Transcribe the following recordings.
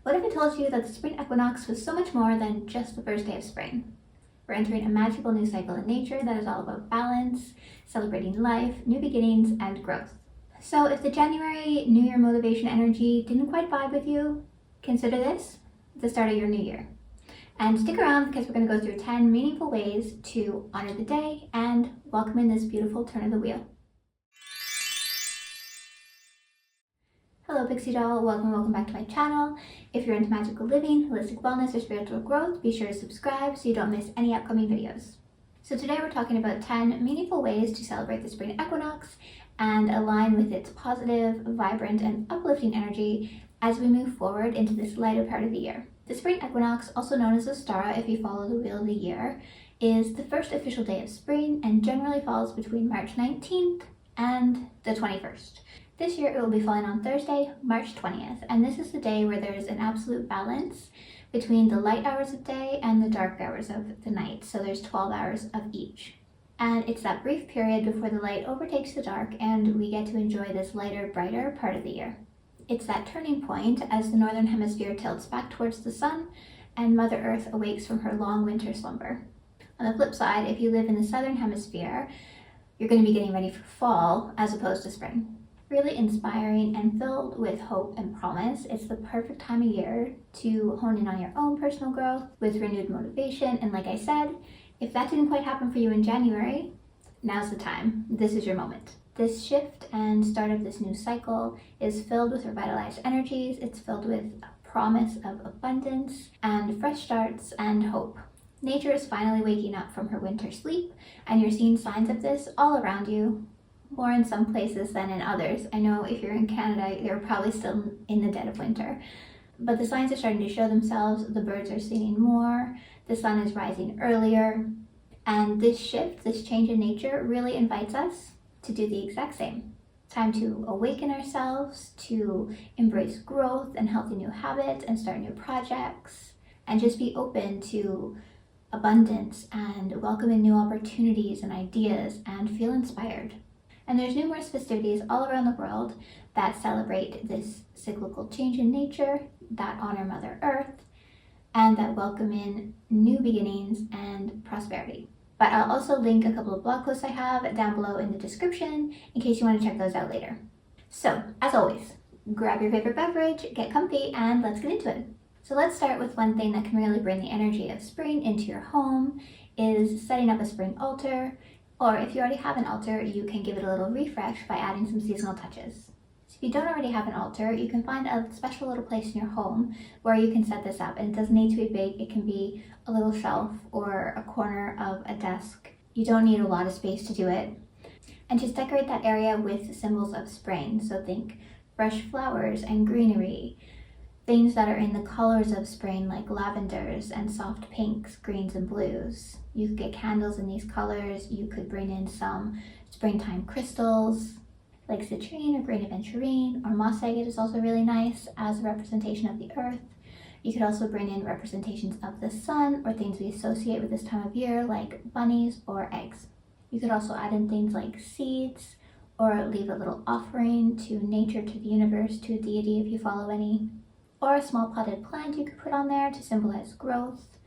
What if I told you that the spring equinox was so much more than just the first day of spring? We're entering a magical new cycle in nature that is all about balance, celebrating life, new beginnings, and growth. So if the January New Year motivation energy didn't quite vibe with you, consider this the start of your new year. And stick around because we're going to go through 10 meaningful ways to honor the day and welcome in this beautiful turn of the wheel. Hello Pixie Doll, welcome back to my channel. If you're into magical living, holistic wellness, or spiritual growth, be sure to subscribe so you don't miss any upcoming videos. So today we're talking about 10 meaningful ways to celebrate the spring equinox and align with its positive, vibrant, and uplifting energy as we move forward into this lighter part of the year. The spring equinox, also known as the Ostara if you follow the wheel of the year, is the first official day of spring and generally falls between March 19th and the 21st. This year it will be falling on Thursday, March 20th, and this is the day where there is an absolute balance between the light hours of day and the dark hours of the night, so there's 12 hours of each. And it's that brief period before the light overtakes the dark and we get to enjoy this lighter, brighter part of the year. It's that turning point as the northern hemisphere tilts back towards the sun and Mother Earth awakes from her long winter slumber. On the flip side, if you live in the southern hemisphere, you're going to be getting ready for fall as opposed to spring. Really inspiring and filled with hope and promise. It's the perfect time of year to hone in on your own personal growth with renewed motivation. And like I said, if that didn't quite happen for you in January, now's the time. This is your moment. This shift and start of this new cycle is filled with revitalized energies. It's filled with a promise of abundance and fresh starts and hope. Nature is finally waking up from her winter sleep, and you're seeing signs of this all around you. More in some places than in others. I know if you're in Canada, you're probably still in the dead of winter. But the signs are starting to show themselves. The birds are singing more. The sun is rising earlier. And this shift, this change in nature really invites us to do the exact same. Time to awaken ourselves, to embrace growth and healthy new habits and start new projects. And just be open to abundance and welcome in new opportunities and ideas and feel inspired. And there's numerous festivities all around the world that celebrate this cyclical change in nature, that honor Mother Earth, and that welcome in new beginnings and prosperity. But I'll also link a couple of blog posts I have down below in the description in case you want to check those out later. So, as always, grab your favorite beverage, get comfy, and let's get into it. So let's start with one thing that can really bring the energy of spring into your home is setting up a spring altar. Or if you already have an altar, you can give it a little refresh by adding some seasonal touches. So if you don't already have an altar, you can find a special little place in your home where you can set this up. And it doesn't need to be big. It can be a little shelf or a corner of a desk. You don't need a lot of space to do it. And just decorate that area with symbols of spring. So think fresh flowers and greenery. Things that are in the colors of spring like lavenders and soft pinks, greens, and blues. You could get candles in these colors. You could bring in some springtime crystals like citrine or green aventurine, or moss agate is also really nice as a representation of the earth. You could also bring in representations of the sun or things we associate with this time of year like bunnies or eggs. You could also add in things like seeds or leave a little offering to nature, to the universe, to a deity if you follow any. Or a small potted plant you could put on there to symbolize growth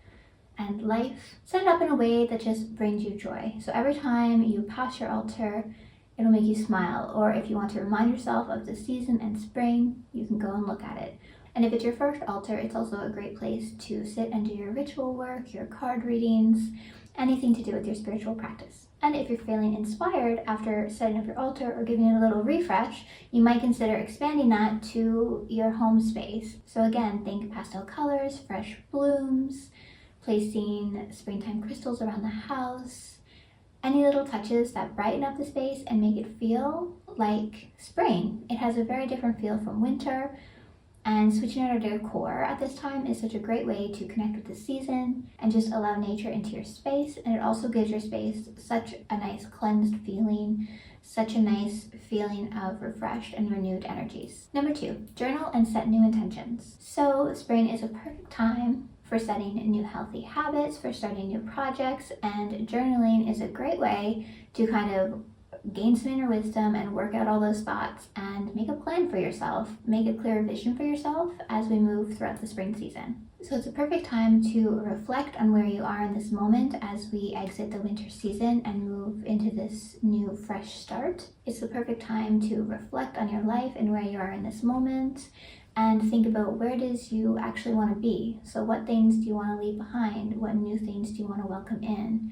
and life. Set it up in a way that just brings you joy. So every time you pass your altar, it'll make you smile. Or if you want to remind yourself of the season and spring, you can go and look at it. And if it's your first altar, it's also a great place to sit and do your ritual work, your card readings, anything to do with your spiritual practice. And if you're feeling inspired after setting up your altar or giving it a little refresh, you might consider expanding that to your home space. So again, think pastel colors, fresh blooms, placing springtime crystals around the house, any little touches that brighten up the space and make it feel like spring. It has a very different feel from winter. And switching out our decor at this time is such a great way to connect with the season and just allow nature into your space. And it also gives your space such a nice cleansed feeling, such a nice feeling of refreshed and renewed energies. Number 2, journal and set new intentions. So spring is a perfect time for setting new healthy habits, for starting new projects, and journaling is a great way to kind of gain some inner wisdom and work out all those thoughts and make a plan for yourself, make a clear vision for yourself as we move throughout the spring season. So it's a perfect time to reflect on where you are in this moment as we exit the winter season and move into this new fresh start. It's the perfect time to reflect on your life and where you are in this moment and think about where it is you actually want to be. So what things do you want to leave behind? What new things do you want to welcome in?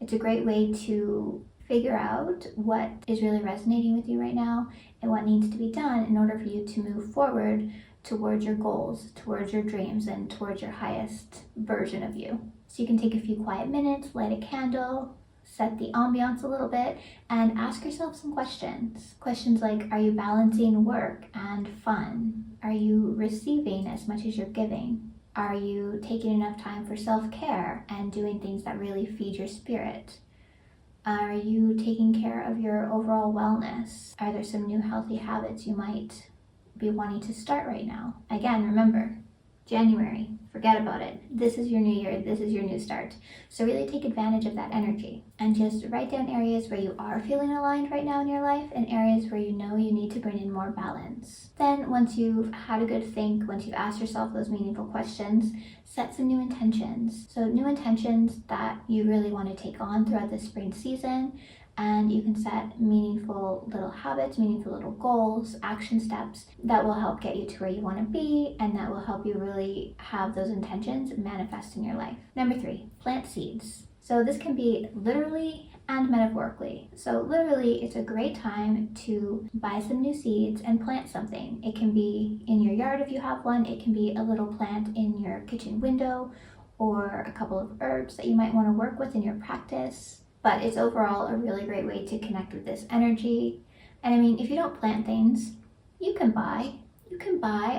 It's a great way to figure out what is really resonating with you right now and what needs to be done in order for you to move forward towards your goals, towards your dreams, and towards your highest version of you. So you can take a few quiet minutes, light a candle, set the ambiance a little bit, and ask yourself some questions. Questions like, are you balancing work and fun? Are you receiving as much as you're giving? Are you taking enough time for self-care and doing things that really feed your spirit? Are you taking care of your overall wellness? Are there some new healthy habits you might be wanting to start right now? Again, remember, January, forget about it. This is your new year, this is your new start. So really take advantage of that energy and just write down areas where you are feeling aligned right now in your life and areas where you know you need to bring in more balance. Then once you've had a good think, once you've asked yourself those meaningful questions, set some new intentions. So new intentions that you really want to take on throughout the spring season. And you can set meaningful little habits, meaningful little goals, action steps that will help get you to where you want to be and that will help you really have those intentions manifest in your life. Number 3, plant seeds. So this can be literally and metaphorically. So literally, it's a great time to buy some new seeds and plant something. It can be in your yard if you have one. It can be a little plant in your kitchen window or a couple of herbs that you might want to work with in your practice. But it's overall a really great way to connect with this energy. And I mean, if you don't plant things, you can buy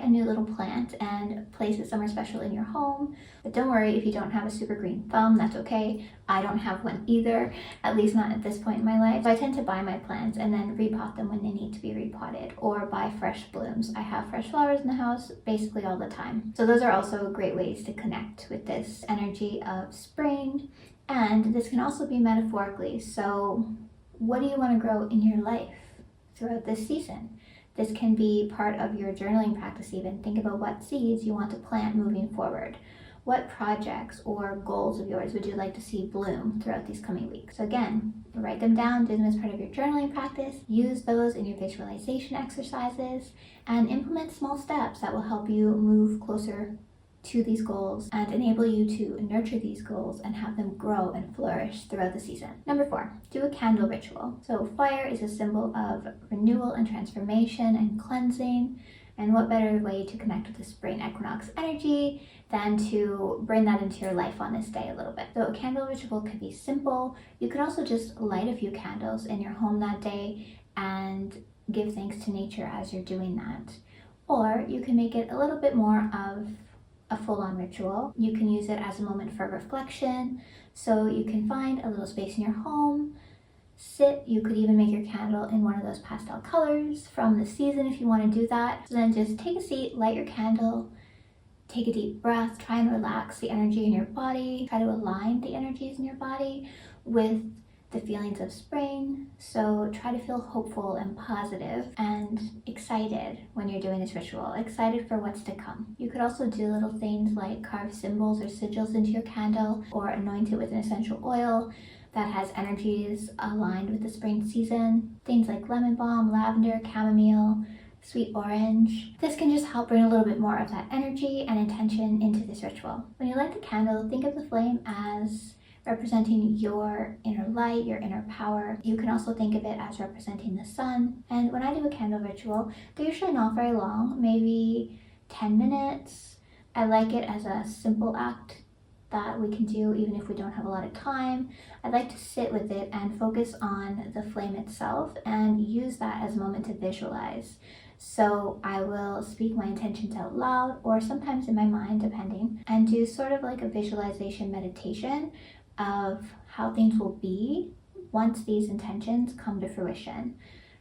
a new little plant and place it somewhere special in your home. But don't worry if you don't have a super green thumb, that's okay. I don't have one either, at least not at this point in my life. So I tend to buy my plants and then repot them when they need to be repotted or buy fresh blooms. I have fresh flowers in the house basically all the time. So those are also great ways to connect with this energy of spring. And this can also be metaphorically. So what do you want to grow in your life throughout this season? This can be part of your journaling practice even. Think about what seeds you want to plant moving forward. What projects or goals of yours would you like to see bloom throughout these coming weeks? So again, write them down, do them as part of your journaling practice, use those in your visualization exercises, and implement small steps that will help you move closer to these goals and enable you to nurture these goals and have them grow and flourish throughout the season. Number 4, do a candle ritual. So fire is a symbol of renewal and transformation and cleansing. And what better way to connect with the spring equinox energy than to bring that into your life on this day a little bit. So a candle ritual can be simple. You can also just light a few candles in your home that day and give thanks to nature as you're doing that. Or you can make it a little bit more of a full-on ritual. You can use it as a moment for reflection. So you can find a little space in your home, sit. You could even make your candle in one of those pastel colors from the season if you want to do that. So then just take a seat, light your candle, take a deep breath, try and relax the energy in your body, try to align the energies in your body with the feelings of spring. So try to feel hopeful and positive and excited when you're doing this ritual, excited for what's to come. You could also do little things like carve symbols or sigils into your candle or anoint it with an essential oil that has energies aligned with the spring season. Things like lemon balm, lavender, chamomile, sweet orange. This can just help bring a little bit more of that energy and intention into this ritual. When you light the candle, think of the flame as representing your inner light, your inner power. You can also think of it as representing the sun. And when I do a candle ritual, they're usually not very long, maybe 10 minutes. I like it as a simple act that we can do even if we don't have a lot of time. I'd like to sit with it and focus on the flame itself and use that as a moment to visualize. So I will speak my intentions out loud or sometimes in my mind, depending, and do sort of like a visualization meditation of how things will be once these intentions come to fruition.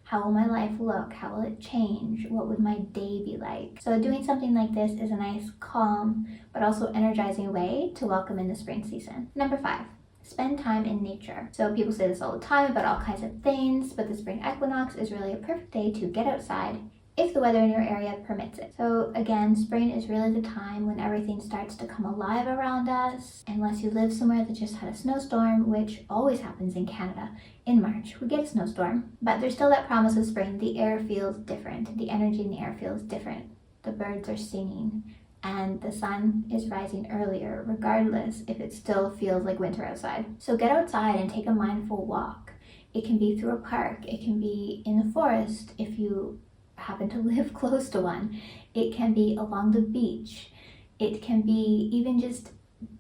How will my life look? How will it change? What would my day be like? So doing something like this is a nice, calm, but also energizing way to welcome in the spring season. Number 5, spend time in nature. So people say this all the time about all kinds of things, but the spring equinox is really a perfect day to get outside if the weather in your area permits it. So again, spring is really the time when everything starts to come alive around us, unless you live somewhere that just had a snowstorm, which always happens in Canada. In March, we get a snowstorm, but there's still that promise of spring. The air feels different. The energy in the air feels different. The birds are singing and the sun is rising earlier, regardless if it still feels like winter outside. So get outside and take a mindful walk. It can be through a park. It can be in the forest if you happen to live close to one. It can be along the beach. It can be even just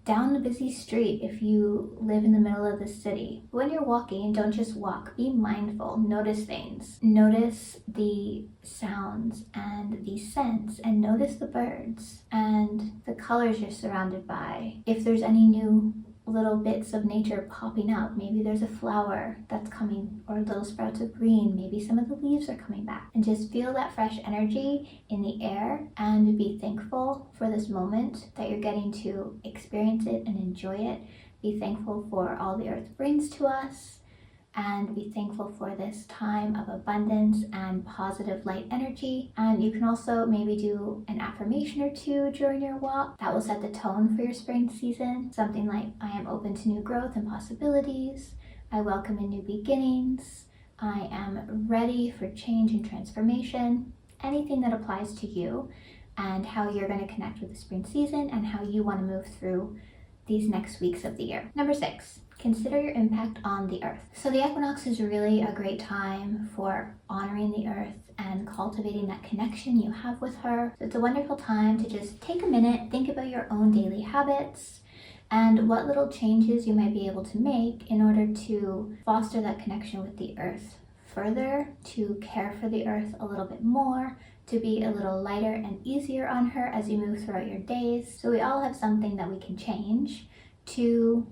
down the busy street if you live in the middle of the city. When you're walking, don't just walk. Be mindful. Notice things. Notice the sounds and the scents, and notice the birds and the colors you're surrounded by. If there's any new little bits of nature popping up, maybe there's a flower that's coming or little sprouts of green, maybe some of the leaves are coming back, and just feel that fresh energy in the air and be thankful for this moment that you're getting to experience it and enjoy it. Be thankful for all the earth brings to us, and be thankful for this time of abundance and positive light energy. And you can also maybe do an affirmation or two during your walk that will set the tone for your spring season. Something like, I am open to new growth and possibilities. I welcome in new beginnings. I am ready for change and transformation. Anything that applies to you and how you're going to connect with the spring season and how you want to move through these next weeks of the year. Number 6, consider your impact on the earth. So the equinox is really a great time for honoring the earth and cultivating that connection you have with her. So it's a wonderful time to just take a minute, think about your own daily habits and what little changes you might be able to make in order to foster that connection with the earth further, to care for the earth a little bit more, to be a little lighter and easier on her as you move throughout your days. So we all have something that we can change to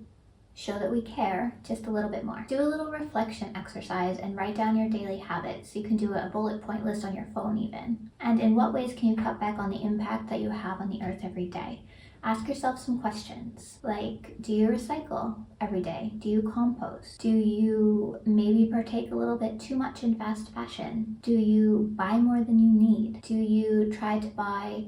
show that we care just a little bit more. Do a little reflection exercise and write down your daily habits. You can do a bullet point list on your phone even. And in what ways can you cut back on the impact that you have on the earth every day? Ask yourself some questions like, do you recycle every day? Do you compost? Do you maybe partake a little bit too much in fast fashion? Do you buy more than you need? Do you try to buy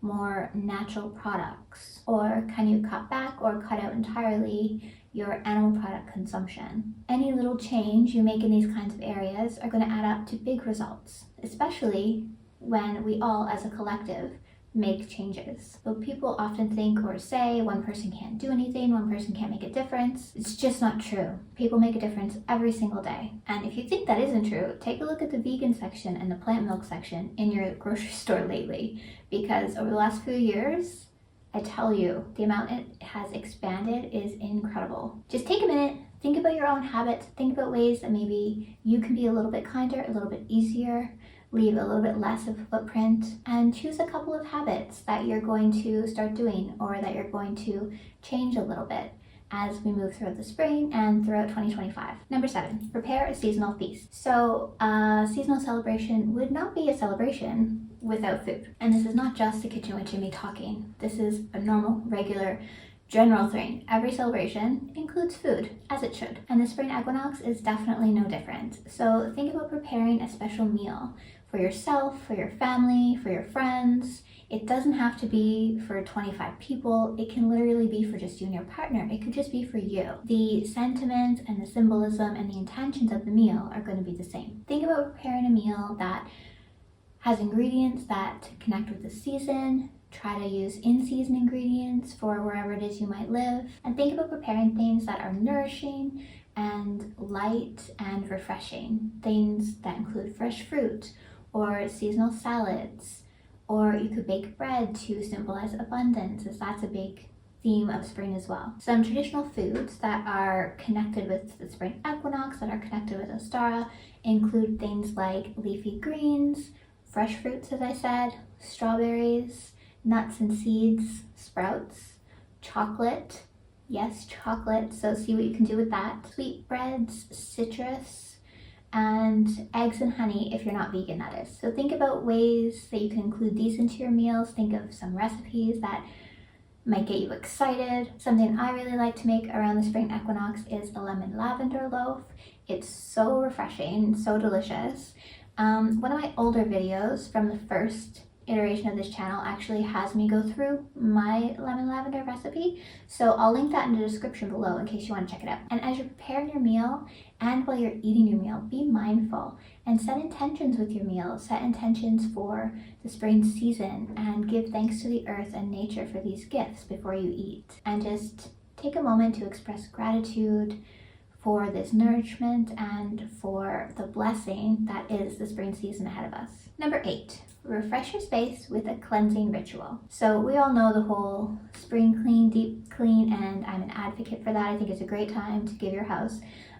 more natural products? Or can you cut back or cut out entirely your animal product consumption? Any little change you make in these kinds of areas are going to add up to big results, especially when we all as a collective make changes. But people often think or say one person can't do anything, one person can't make a difference. It's just not true. People make a difference every single day. And if you think that isn't true, take a look at the vegan section and the plant milk section in your grocery store lately, because over the last few years, I tell you, the amount it has expanded is incredible. Just take a minute, think about your own habits, think about ways that maybe you can be a little bit kinder, a little bit easier, leave a little bit less of a footprint, and choose a couple of habits that you're going to start doing or that you're going to change a little bit as we move throughout the spring and throughout 2025. Number 7, prepare a seasonal feast. So a seasonal celebration would not be a celebration without food. And this is not just the Kitchen with Jimmy talking. This is a normal, regular, general thing. Every celebration includes food, as it should. And the spring equinox is definitely no different. So think about preparing a special meal for yourself, for your family, for your friends. It doesn't have to be for 25 people. It can literally be for just you and your partner. It could just be for you. The sentiment and the symbolism and the intentions of the meal are going to be the same. Think about preparing a meal that has ingredients that connect with the season. Try to use in-season ingredients for wherever it is you might live. And think about preparing things that are nourishing and light and refreshing. Things that include fresh fruit or seasonal salads. Or you could bake bread to symbolize abundance, as that's a big theme of spring as well. Some traditional foods that are connected with the spring equinox, that are connected with Ostara, include things like leafy greens, fresh fruits, as I said, strawberries, nuts and seeds, sprouts, chocolate. Yes, chocolate, so see what you can do with that. Sweetbreads, citrus, and eggs and honey if you're not vegan, that is. So think about ways that you can include these into your meals. Think of some recipes that might get you excited. Something I really like to make around the spring equinox is a lemon lavender loaf. It's so refreshing, so delicious. One of my older videos from the first iteration of this channel actually has me go through my lemon lavender recipe, so I'll link that in the description below in case you want to check it out. And as you're preparing your meal and while you're eating your meal, be mindful and set intentions with your meal. Set intentions for the spring season and give thanks to the earth and nature for these gifts before you eat. And just take a moment to express gratitude for this nourishment and for the blessing that is the spring season ahead of us. Number 8, refresh your space with a cleansing ritual. So we all know the whole spring clean, deep clean, and I'm an advocate for that. I think it's a great time to give your house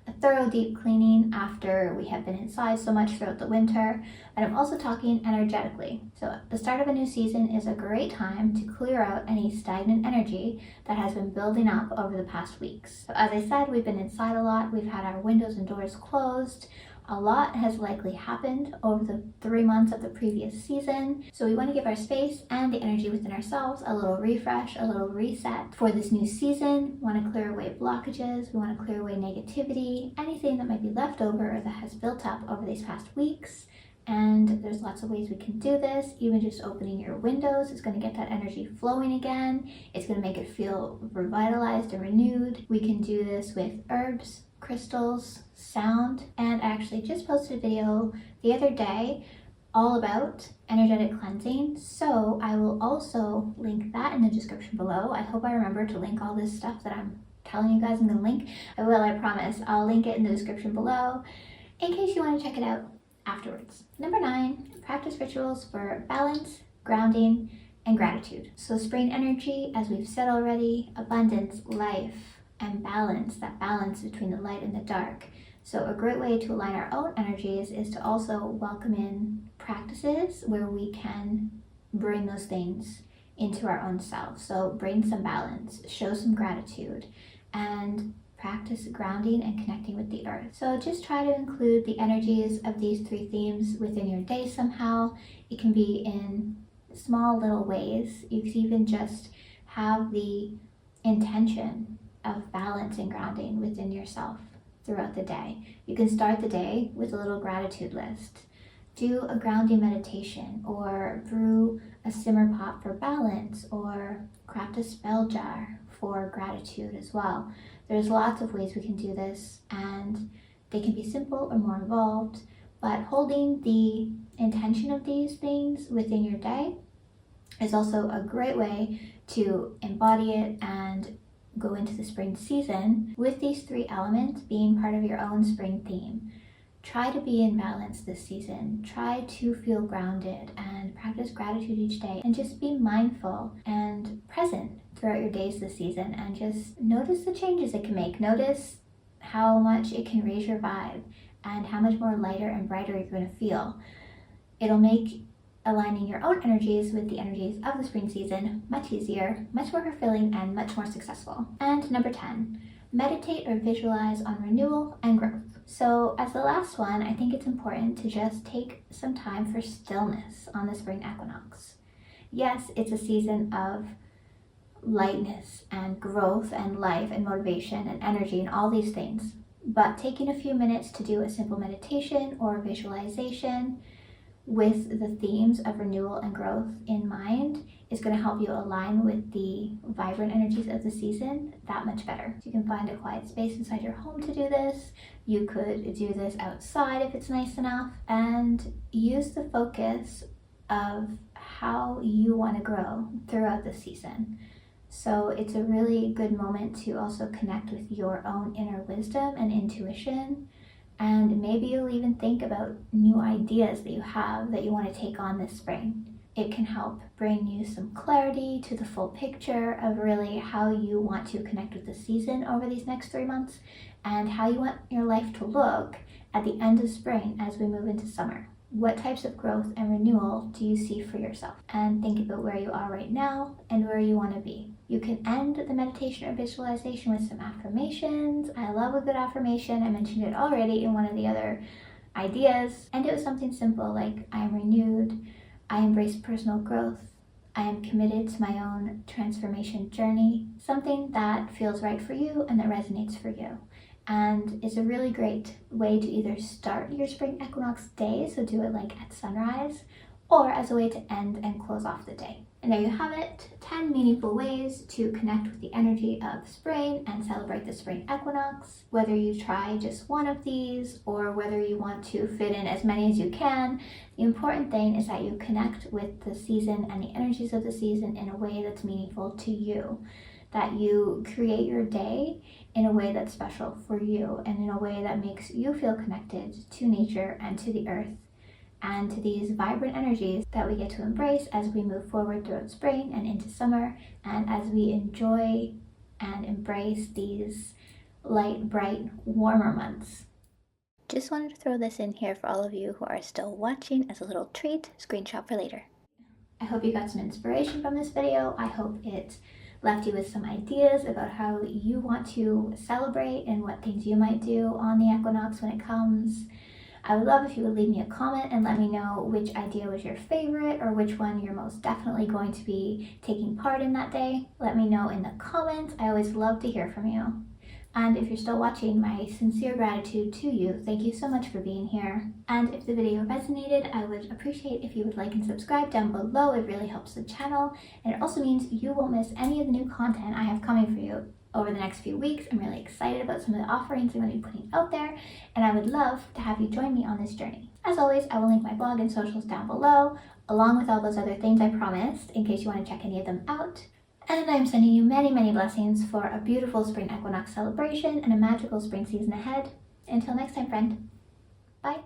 a thorough deep cleaning after we have been inside so much throughout the winter. And I'm also talking energetically. So the start of a new season is a great time to clear out any stagnant energy that has been building up over the past weeks. So as I said, we've been inside a lot. We've had our windows and doors closed. A lot has likely happened over the 3 months of the previous season. So we want to give our space and the energy within ourselves a little refresh, a little reset for this new season. We want to clear away blockages. We want to clear away negativity, anything that might be left over or that has built up over these past weeks. And there's lots of ways we can do this. Even just opening your windows is going to get that energy flowing again. It's going to make it feel revitalized and renewed. We can do this with herbs, crystals, sound, and I actually just posted a video the other day all about energetic cleansing, so I will also link that in the description below. I hope I remember to link all this stuff that I'm telling you guys I'm going to link. I will, I promise. I'll link it in the description below in case you want to check it out afterwards. Number 9, practice rituals for balance, grounding, and gratitude. So spring energy, as we've said already, abundance, life, and balance, that balance between the light and the dark. So a great way to align our own energies is to also welcome in practices where we can bring those things into our own self. So bring some balance, show some gratitude, and practice grounding and connecting with the earth. So just try to include the energies of these 3 themes within your day somehow. It can be in small little ways. You can even just have the intention of balance and grounding within yourself throughout the day. You can start the day with a little gratitude list. Do a grounding meditation, or brew a simmer pot for balance, or craft a spell jar for gratitude as well. There's lots of ways we can do this, and they can be simple or more involved, but holding the intention of these things within your day is also a great way to embody it and go into the spring season with these 3 elements being part of your own spring theme. Try to be in balance this season. Try to feel grounded and practice gratitude each day, and just be mindful and present throughout your days this season, and just notice the changes it can make. Notice how much it can raise your vibe and how much more lighter and brighter you're going to feel. It'll make aligning your own energies with the energies of the spring season much easier, much more fulfilling, and much more successful. And number 10, meditate or visualize on renewal and growth. So as the last one, I think it's important to just take some time for stillness on the spring equinox. Yes, it's a season of lightness and growth and life and motivation and energy and all these things, but taking a few minutes to do a simple meditation or visualization with the themes of renewal and growth in mind is going to help you align with the vibrant energies of the season that much better. You can find a quiet space inside your home to do this. You could do this outside if it's nice enough, and use the focus of how you want to grow throughout the season. So it's a really good moment to also connect with your own inner wisdom and intuition. And maybe you'll even think about new ideas that you have that you want to take on this spring. It can help bring you some clarity to the full picture of really how you want to connect with the season over these next 3 months, and how you want your life to look at the end of spring as we move into summer. What types of growth and renewal do you see for yourself? And think about where you are right now and where you want to be. You can end the meditation or visualization with some affirmations. I love a good affirmation. I mentioned it already in one of the other ideas. And it was something simple like, I am renewed, I embrace personal growth, I am committed to my own transformation journey, something that feels right for you and that resonates for you. And it's a really great way to either start your spring equinox day, so do it like at sunrise, or as a way to end and close off the day. And there you have it, 10 meaningful ways to connect with the energy of spring and celebrate the spring equinox. Whether you try just one of these or whether you want to fit in as many as you can, the important thing is that you connect with the season and the energies of the season in a way that's meaningful to you. That you create your day in a way that's special for you and in a way that makes you feel connected to nature and to the earth and to these vibrant energies that we get to embrace as we move forward throughout spring and into summer, and as we enjoy and embrace these light, bright, warmer months. Just wanted to throw this in here for all of you who are still watching as a little treat, screenshot for later. I hope you got some inspiration from this video. I hope it left you with some ideas about how you want to celebrate and what things you might do on the equinox when it comes. I would love if you would leave me a comment and let me know which idea was your favorite or which one you're most definitely going to be taking part in that day. Let me know in the comments. I always love to hear from you. And if you're still watching, my sincere gratitude to you. Thank you so much for being here. And if the video resonated, I would appreciate if you would like and subscribe down below. It really helps the channel. And it also means you won't miss any of the new content I have coming for you over the next few weeks. I'm really excited about some of the offerings I'm going to be putting out there, and I would love to have you join me on this journey. As always, I will link my blog and socials down below, along with all those other things I promised, in case you want to check any of them out. And I'm sending you many, many blessings for a beautiful spring equinox celebration and a magical spring season ahead. Until next time, friend. Bye.